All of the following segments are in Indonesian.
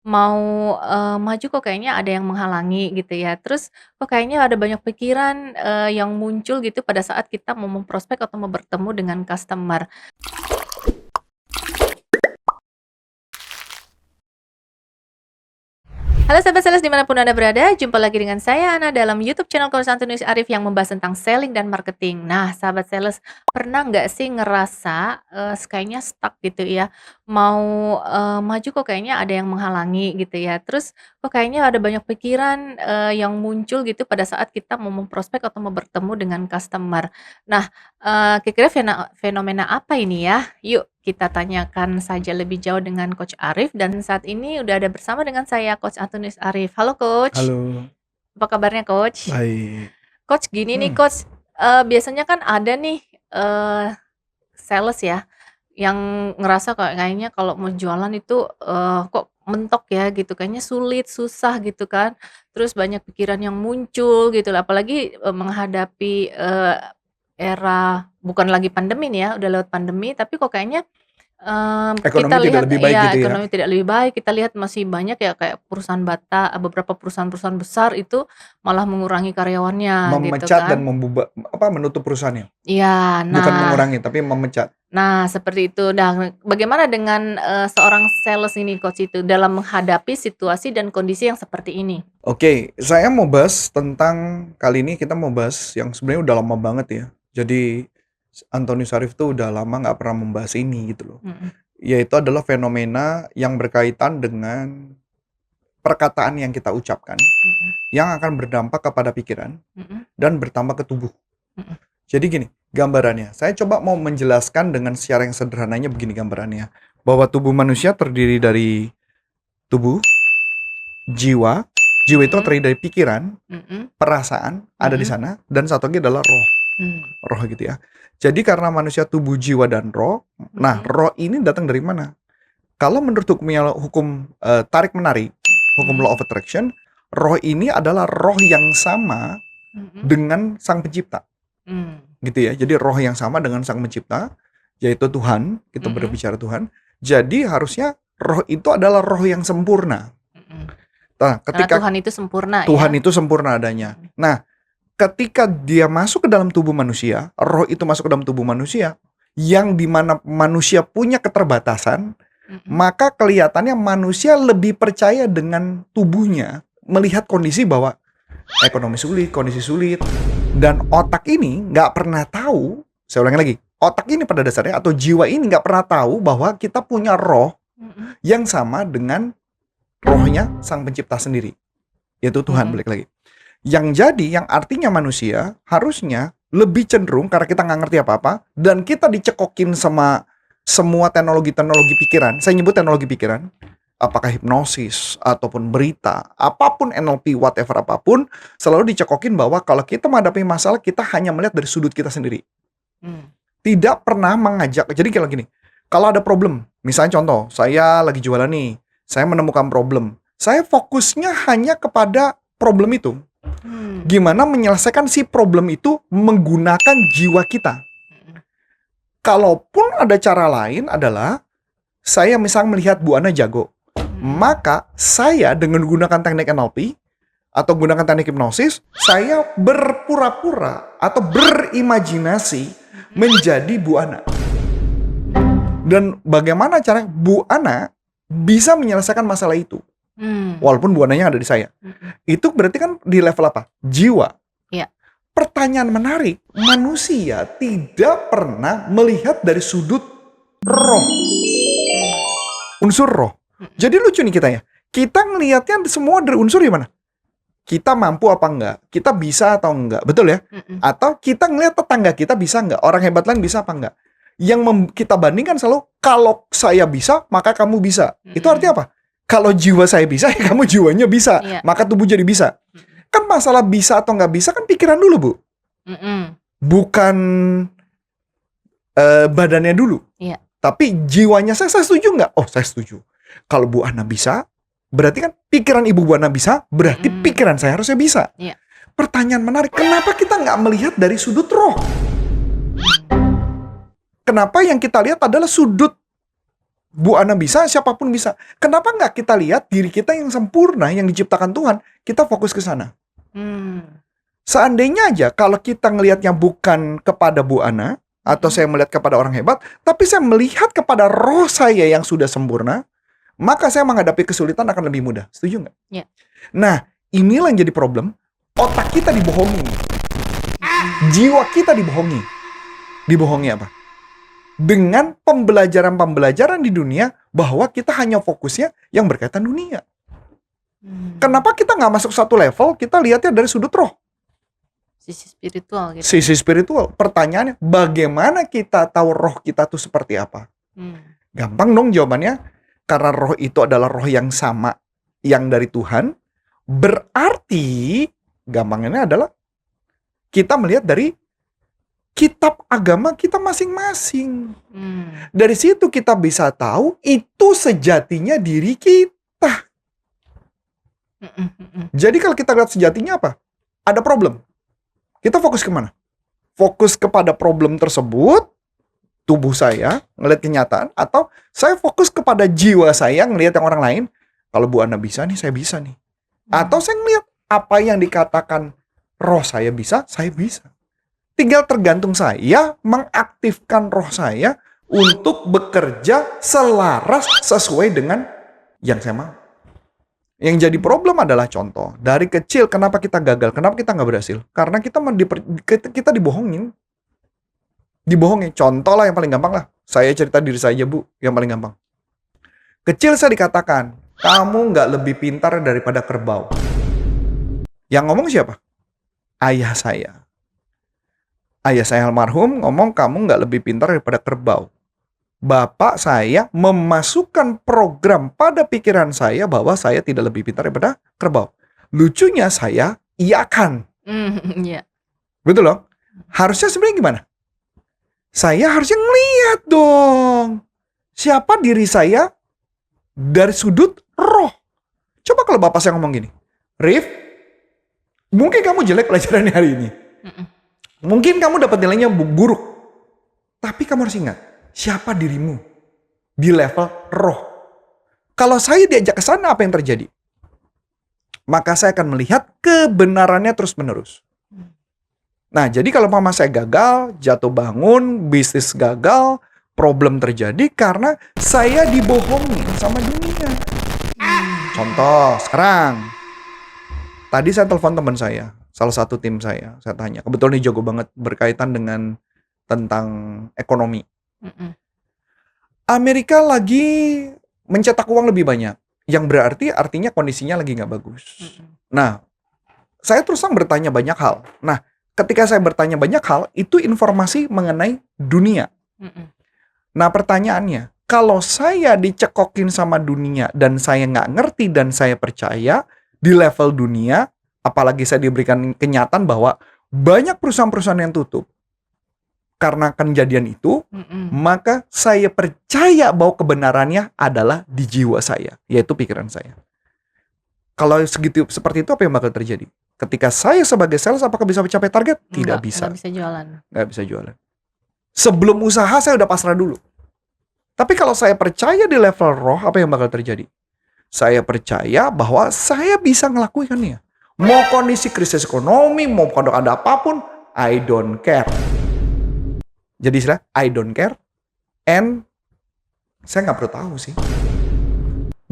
mau, maju kok kayaknya ada yang menghalangi gitu ya. Terus kok kayaknya ada banyak pikiran, yang muncul gitu pada saat kita mau memprospek atau mau bertemu dengan customer. Halo sahabat sales dimanapun Anda berada, jumpa lagi dengan saya Ana dalam YouTube channel Coach Antonius Arif yang membahas tentang selling dan marketing. Nah, sahabat sales, pernah nggak sih ngerasa, kayaknya stuck gitu ya, mau, maju kok kayaknya ada yang menghalangi gitu ya. Terus kok kayaknya ada banyak pikiran, yang muncul gitu pada saat kita mau memprospek atau mau bertemu dengan customer. Nah, kira-kira fenomena apa ini ya? Yuk kita tanyakan saja lebih jauh dengan Coach Arif dan saat ini udah ada bersama dengan saya Coach Antonius Arif. Halo Coach, Halo, apa kabarnya Coach? baik. Coach gini nih Hmm, Coach, biasanya kan ada nih, sales ya, yang ngerasa kayaknya kalau mau jualan itu, kok mentok ya gitu, kayaknya sulit, susah gitu kan. Terus banyak pikiran yang muncul gitu lah, apalagi, menghadapi, era bukan lagi pandemi nih ya, udah lewat pandemi tapi kok kayaknya kita ekonomi tidak lihat lebih baik iya, gitu ya? ekonomi tidak lebih baik, kita lihat masih banyak ya kayak perusahaan beberapa perusahaan-perusahaan besar itu malah mengurangi karyawannya gitu Memecat dan kan. menutup perusahaannya? Iya, Bukan mengurangi, tapi memecat. seperti itu. Nah, bagaimana dengan, seorang sales ini Coach itu dalam menghadapi situasi dan kondisi yang seperti ini? Oke, saya mau bahas tentang kali ini kita mau bahas yang sebenarnya udah lama banget ya. Jadi, Antoni Syarif tuh udah lama nggak pernah membahas ini gitu loh. Mhm, Yaitu adalah fenomena yang berkaitan dengan perkataan yang kita ucapkan, mhm, yang akan berdampak kepada pikiran mhm, dan bertambah ke tubuh. mhm, Jadi gini, gambarannya. Saya coba mau menjelaskan dengan secara yang sederhananya begini gambarannya. Bahwa tubuh manusia terdiri dari tubuh, jiwa. Jiwa itu mhm, terdiri dari pikiran, mhm, perasaan, ada di mhm, sana. Dan satu lagi adalah roh. mmm, Roh gitu ya. Jadi karena manusia tubuh, jiwa, dan roh. Nah, mhm, roh ini datang dari mana? Kalau menurut hukum tarik-menarik, hukum law mhm, of attraction, roh ini adalah roh yang sama mhm, dengan sang pencipta. mmm, Gitu ya. Jadi roh yang sama dengan sang pencipta, yaitu Tuhan, kita mhm, berbicara Tuhan. Jadi harusnya roh itu adalah roh yang sempurna. mhm. Nah, Karena ketika Tuhan itu sempurna Tuhan ya? itu sempurna adanya. Mhm, Nah, ketika dia masuk ke dalam tubuh manusia, roh itu masuk ke dalam tubuh manusia, yang dimana manusia punya keterbatasan, mhm, maka kelihatannya manusia lebih percaya dengan tubuhnya, melihat kondisi bahwa ekonomi sulit, kondisi sulit, dan otak ini nggak pernah tahu, saya ulangi lagi, otak ini pada dasarnya atau jiwa ini nggak pernah tahu bahwa kita punya roh mhm, yang sama dengan rohnya sang pencipta sendiri, yaitu Tuhan, mhm, balik lagi. Yang jadi, yang artinya manusia harusnya lebih cenderung karena kita nggak ngerti apa-apa, dan kita dicekokin sama semua teknologi-teknologi pikiran, saya nyebut teknologi pikiran, apakah hipnosis ataupun berita, apapun NLP, whatever apapun, selalu dicekokin bahwa kalau kita menghadapi masalah, kita hanya melihat dari sudut kita sendiri. mmm, Tidak pernah mengajak, jadi kayak gini, kalau ada problem, misalnya contoh, saya lagi jualan nih, saya menemukan problem, saya fokusnya hanya kepada problem itu. mmm, Gimana menyelesaikan si problem itu menggunakan jiwa kita. mhm, Kalaupun ada cara lain adalah, saya misalnya melihat Bu Ana jago, mhm, maka saya dengan menggunakan teknik NLP atau gunakan teknik hipnosis, saya berpura-pura atau berimajinasi mhm, menjadi Bu Ana. Dan bagaimana cara Bu Ana bisa menyelesaikan masalah itu? mmm, Walaupun Bu Ananya ada di saya. mhm, Itu berarti kan di level apa? Jiwa. iya, Pertanyaan menarik, manusia tidak pernah melihat dari sudut roh, mmm, unsur roh. mhm, Jadi lucu nih kita ya. Kita ngelihatnya semua dari unsur di mana? Kita mampu apa enggak? Kita bisa atau enggak? Betul ya? mhm, Atau kita ngelihat tetangga kita bisa enggak? Orang hebat lain bisa apa enggak? Yang kita bandingkan selalu, kalau saya bisa, maka kamu bisa. Itu mhm, artinya apa? Kalau jiwa saya bisa, ya kamu jiwanya bisa. iya, Maka tubuh jadi bisa. mhm, Kan masalah bisa atau nggak bisa kan pikiran dulu, Bu. mhm, Bukan badannya dulu. iya, Tapi jiwanya saya setuju nggak? Oh, saya setuju. Kalau Bu Ana bisa, berarti kan pikiran Ibu Bu Ana bisa, berarti mhm, pikiran saya harusnya bisa. iya, Pertanyaan menarik, kenapa kita nggak melihat dari sudut roh? mmm, Kenapa yang kita lihat adalah sudut Bu Ana bisa, siapapun bisa. Kenapa nggak kita lihat diri kita yang sempurna, yang diciptakan Tuhan, kita fokus ke sana. Hmm. Seandainya aja kalau kita ngelihatnya bukan kepada Bu Ana, atau saya melihat kepada orang hebat, tapi saya melihat kepada roh saya yang sudah sempurna, maka saya menghadapi kesulitan akan lebih mudah. Setuju nggak? Ya. Nah, inilah yang jadi problem. Otak kita dibohongi. Jiwa kita dibohongi. Dibohongi apa? Dengan pembelajaran-pembelajaran di dunia bahwa kita hanya fokusnya yang berkaitan dunia. Kenapa kita nggak masuk satu level, kita lihatnya dari sudut roh? Sisi spiritual gitu. Sisi spiritual. Pertanyaannya, bagaimana kita tahu roh kita tuh seperti apa? Gampang dong jawabannya. Karena roh itu adalah roh yang sama, yang dari Tuhan. Berarti, gampangnya adalah kita melihat dari kitab agama kita masing-masing. Dari situ kita bisa tahu itu sejatinya diri kita. Jadi kalau kita lihat sejatinya apa? Ada problem. Kita fokus kemana? Fokus kepada problem tersebut, tubuh saya, ngelihat kenyataan, atau saya fokus kepada jiwa saya, ngelihat yang orang lain. Kalau Bu Ana bisa nih, saya bisa nih. Atau saya ngelihat apa yang dikatakan roh saya bisa, saya bisa. Tinggal tergantung saya mengaktifkan roh saya untuk bekerja selaras sesuai dengan yang saya mau. Yang jadi problem adalah contoh. Dari kecil kenapa kita gagal? Kenapa kita nggak berhasil? Karena kita dibohongin. Dibohongin. Contoh lah yang paling gampang lah. Saya cerita diri saya aja, Bu. Yang paling gampang. Kecil saya dikatakan, kamu nggak lebih pintar daripada kerbau. Yang ngomong siapa? Ayah saya. Ayah saya almarhum ngomong kamu nggak lebih pintar daripada kerbau. Bapak saya memasukkan program pada pikiran saya bahwa saya tidak lebih pintar daripada kerbau. Lucunya saya iakan. Iya. Betul loh? Harusnya sebenarnya gimana? Saya harusnya ngeliat dong. Siapa diri saya dari sudut roh. Coba kalau bapak saya ngomong gini. Rif, mungkin kamu jelek pelajarannya hari ini. Mungkin kamu dapat nilainya buruk. Tapi kamu harus ingat. Siapa dirimu di level roh? Kalau saya diajak ke sana, apa yang terjadi? Maka saya akan melihat kebenarannya terus-menerus. Nah, jadi kalau mama saya gagal, jatuh bangun, bisnis gagal, problem terjadi karena saya dibohongin sama dunia. Contoh, sekarang. Tadi saya telepon teman saya, salah satu tim saya tanya. Kebetulan dia jago banget berkaitan dengan tentang ekonomi. Amerika lagi mencetak uang lebih banyak, yang berarti artinya kondisinya lagi nggak bagus. Nah, saya terus terang bertanya banyak hal. Nah, ketika saya bertanya banyak hal, itu informasi mengenai dunia. Nah, pertanyaannya, kalau saya dicekokin sama dunia dan saya nggak ngerti dan saya percaya di level dunia, apalagi saya diberikan kenyataan bahwa banyak perusahaan-perusahaan yang tutup. Karena kejadian itu, maka saya percaya bahwa kebenarannya adalah di jiwa saya, yaitu pikiran saya. Kalau seperti itu, apa yang bakal terjadi? Ketika saya sebagai sales, apakah bisa mencapai target? Tidak bisa. Nggak bisa jualan. Nggak bisa jualan. Sebelum usaha, saya udah pasrah dulu. Tapi kalau saya percaya di level roh, apa yang bakal terjadi? Saya percaya bahwa saya bisa ngelakuinnya. Mau kondisi krisis ekonomi, mau ada apapun, I don't care. Jadi istilah I don't care, and saya nggak perlu tahu sih.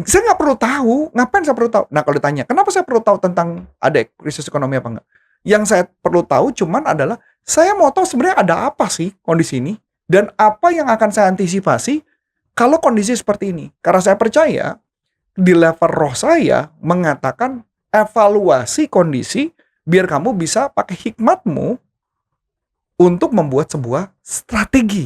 Saya nggak perlu tahu, ngapain saya perlu tahu? Nah kalau ditanya, kenapa saya perlu tahu tentang ada krisis ekonomi apa enggak? Yang saya perlu tahu cuman adalah, saya mau tahu sebenarnya ada apa sih kondisi ini, dan apa yang akan saya antisipasi kalau kondisi seperti ini. Karena saya percaya, di level roh saya mengatakan evaluasi kondisi, biar kamu bisa pakai hikmatmu, untuk membuat sebuah strategi.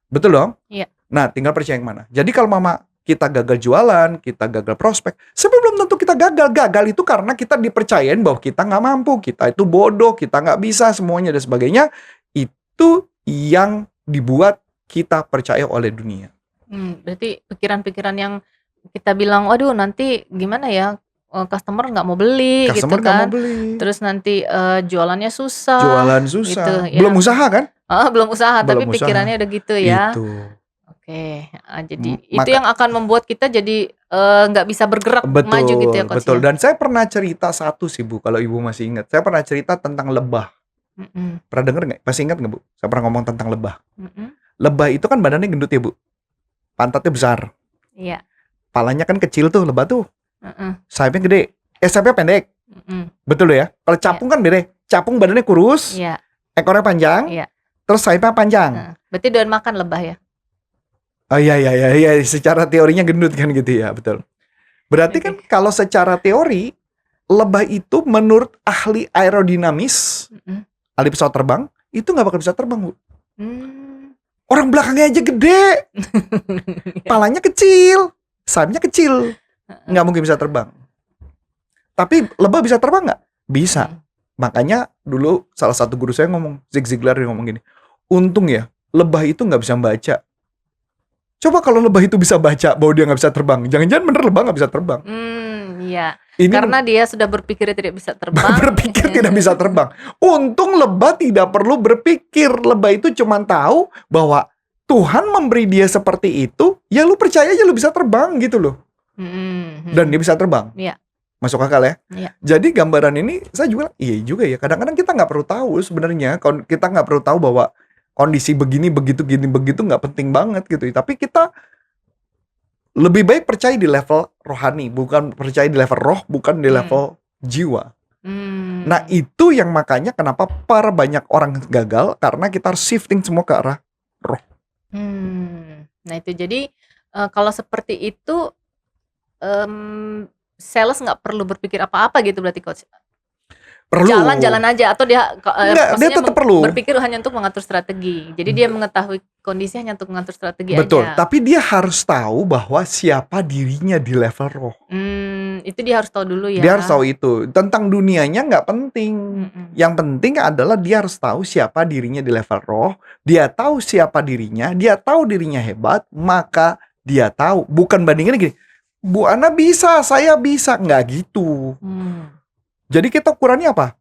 Betul dong? Iya. Nah, tinggal percaya yang mana. Jadi kalau mama kita gagal jualan, kita gagal prospek, sebenarnya belum tentu kita gagal. Gagal itu karena kita dipercayain bahwa kita nggak mampu, kita itu bodoh, kita nggak bisa, semuanya dan sebagainya. Itu yang dibuat kita percaya oleh dunia. Berarti pikiran-pikiran yang kita bilang, waduh nanti gimana ya, customer nggak mau beli gitu Customer nggak kan. mau beli. Terus nanti jualannya susah. Jualan susah. Gitu, ya. Belum usaha kan? Belum usaha, Belum tapi usaha. pikirannya udah gitu ya. Itu. Oke. Oke, jadi itu Maka yang akan membuat kita jadi, nggak bisa bergerak maju gitu ya, betul, Coach, betul. ya? Dan saya pernah cerita satu sih, Bu, kalau Ibu masih ingat. Saya pernah cerita tentang lebah. Mhm, Pernah denger nggak? Masih ingat nggak, Bu? Saya pernah ngomong tentang lebah. mhm, Lebah itu kan badannya gendut ya, Bu. Pantatnya besar. iya, Palanya kan kecil tuh lebah tuh. heeh, Sayapnya gede. Sayapnya pendek. mhm, Betul ya? Kalau iya, capung kan beda. Capung badannya kurus, iya, ekornya panjang, iya, terus sayapnya panjang. heeh. Berarti doyan makan lebah ya? Oh iya iya iya iya, secara teorinya gendut kan gitu ya, betul. Berarti kan Oke, kalau secara teori lebah itu menurut ahli aerodinamis, mhm, ahli pesawat terbang, itu nggak bakal bisa terbang, Bu. mmm. Orang belakangnya aja gede, palanya kecil, sayapnya kecil, Heeh, nggak mungkin bisa terbang. Tapi lebah bisa terbang nggak? Bisa. mhm, Makanya dulu salah satu guru saya ngomong, Zig Ziglar, dia ngomong gini, untung ya lebah itu nggak bisa baca. Coba kalau lebah itu bisa baca bahwa dia nggak bisa terbang, jangan-jangan bener lebah nggak bisa terbang. iya. Ini Karena dia sudah berpikirnya tidak bisa terbang. berpikir tidak bisa terbang. Untung lebah tidak perlu berpikir. Lebah itu cuma tahu bahwa Tuhan memberi dia seperti itu, ya lu percaya aja lu bisa terbang gitu loh. Mhm, Dan mhm. dia bisa terbang. Iya, Masuk akal ya? iya, Jadi gambaran ini saya juga iya juga ya. Kadang-kadang kita nggak perlu tahu sebenarnya. Kita nggak perlu tahu bahwa kondisi begini begitu gini begitu nggak penting banget gitu. Tapi kita lebih baik percaya di level rohani, bukan percaya di level roh, bukan di mmm, level jiwa. Nah, mmm, itu yang makanya kenapa para banyak orang gagal karena kita harus shifting semua ke arah roh. Nah itu jadi, kalau seperti itu, sales nggak perlu berpikir apa-apa gitu berarti, Coach? Perlu. Jalan-jalan aja atau dia Enggak, dia maksudnya tetap perlu. berpikir hanya untuk mengatur strategi. Jadi dia mengetahui kondisi hanya untuk mengatur strategi Betul, aja. tapi dia harus tahu bahwa siapa dirinya di level roh. Itu dia harus tahu dulu Dia harus ya. tahu itu. Tentang dunianya nggak penting. Mhm, Yang penting adalah dia harus tahu siapa dirinya di level roh. Dia tahu siapa dirinya. Dia tahu dirinya hebat. Maka dia tahu. Bukan bandingannya gini. Bu Ana bisa, saya bisa. Nggak gitu. mmm, Jadi kita ukurannya apa?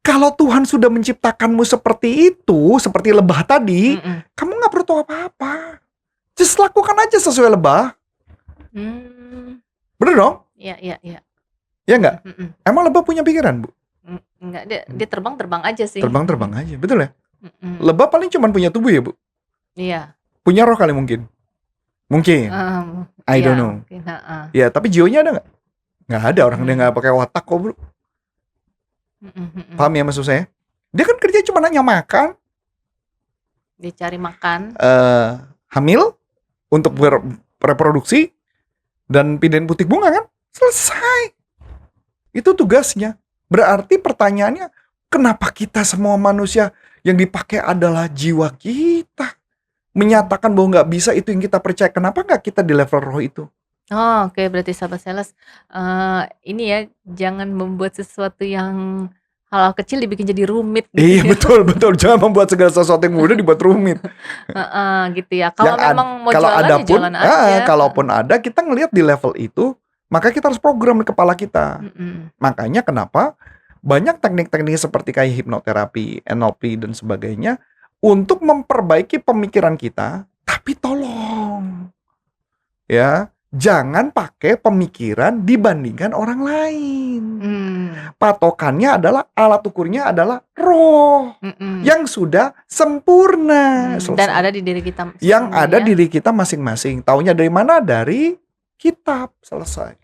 Kalau Tuhan sudah menciptakanmu seperti itu, seperti lebah tadi, mhm, kamu nggak perlu tahu apa-apa. Just lakukan aja sesuai lebah. mmm, Bener dong? iya, iya, iya, Ya mhm, nggak? mhm, Emang lebah punya pikiran, Bu? enggak, dia terbang-terbang aja sih. Terbang-terbang aja, betul ya? Mhm, Lebah paling cuma punya tubuh ya, Bu? iya, Punya roh kali mungkin? Mungkin. I iya don't know. mungkin, heeh, Ya, tapi jiwanya ada nggak? Nggak ada, orang dia nggak mhm, pakai otak kok, Bro. mhm, mhm, Paham ya maksud saya? Dia kan kerja cuma hanya makan, dia cari makan, eh hamil, untuk mhm, bereproduksi, dan pindahin butik bunga kan? Selesai. Itu tugasnya. Berarti pertanyaannya, kenapa kita semua manusia yang dipakai adalah jiwa kita? Menyatakan bahwa nggak bisa itu yang kita percaya. Kenapa nggak kita di level roh itu? oh oke berarti sahabat sales, ini ya jangan membuat sesuatu yang hal-hal kecil dibikin jadi rumit gitu Iya ya. betul betul. Jangan membuat segala sesuatu yang mudah dibuat rumit. Heeh, gitu ya. Kalau Yang memang mau kalau jualan ada ya pun, jualan aja, kalaupun ada kita ngelihat di level itu, maka kita harus program di kepala kita. mhm, Makanya kenapa banyak teknik-teknik seperti kayak hipnoterapi, NLP dan sebagainya untuk memperbaiki pemikiran kita, tapi tolong ya, jangan pakai pemikiran dibandingkan orang lain. mmm, Patokannya adalah alat ukurnya adalah roh mhm, yang sudah sempurna. dan Selesai. ada di diri kita Yang sendiri ada ya. diri kita masing-masing. Taunya dari mana? Dari kitab. Selesai.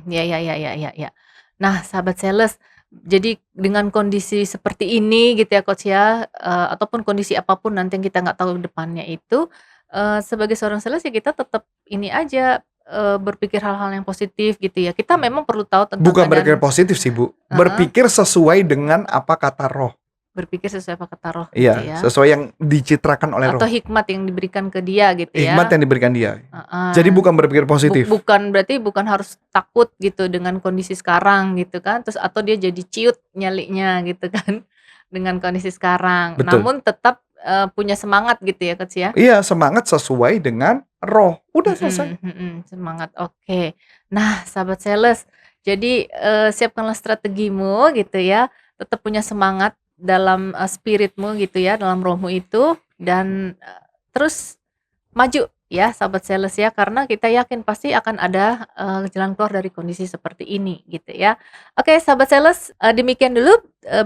Ya, ya, ya, ya, ya, ya. Nah, sahabat sales, jadi dengan kondisi seperti ini gitu ya, Coach, ya, ataupun kondisi apapun nanti yang kita nggak tahu depannya itu, sebagai seorang sales ya kita tetap ini aja, berpikir hal-hal yang positif gitu ya. Kita memang perlu tahu tentang Bukan berpikir keadaan positif sih, Bu. heeh, Berpikir sesuai dengan apa kata roh. berpikir sesuai apa kata roh gitu Iya, ya, sesuai yang dicitrakan oleh atau roh. hikmat yang diberikan ke dia gitu Hikmat ya, yang diberikan dia. Jadi heeh. bukan berpikir positif. Bukan berarti bukan harus takut gitu dengan kondisi sekarang gitu kan, terus atau dia jadi ciut nyalinya gitu kan dengan kondisi sekarang. Betul. Namun tetap, punya semangat gitu ya, Coach, ya? Iya, semangat sesuai dengan roh. Udah selesai. Mhm, mhm, semangat, oke. Nah, sahabat sales, jadi, siapkanlah strategimu gitu ya, tetap punya semangat dalam, spirit-mu gitu ya, dalam rohmu itu dan, terus maju ya sahabat sales ya, karena kita yakin pasti akan ada, jalan keluar dari kondisi seperti ini gitu ya. Oke sahabat sales, demikian dulu,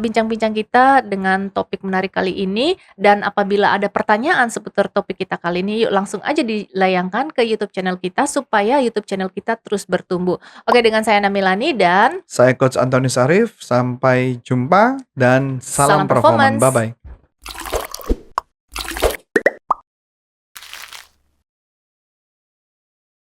bincang-bincang kita dengan topik menarik kali ini, dan apabila ada pertanyaan seputar topik kita kali ini, yuk langsung aja dilayangkan ke YouTube channel kita supaya YouTube channel kita terus bertumbuh. Oke, dengan saya Namilani dan Saya Coach Antonius Arif, sampai jumpa dan salam salam performan. performance. Bye-bye.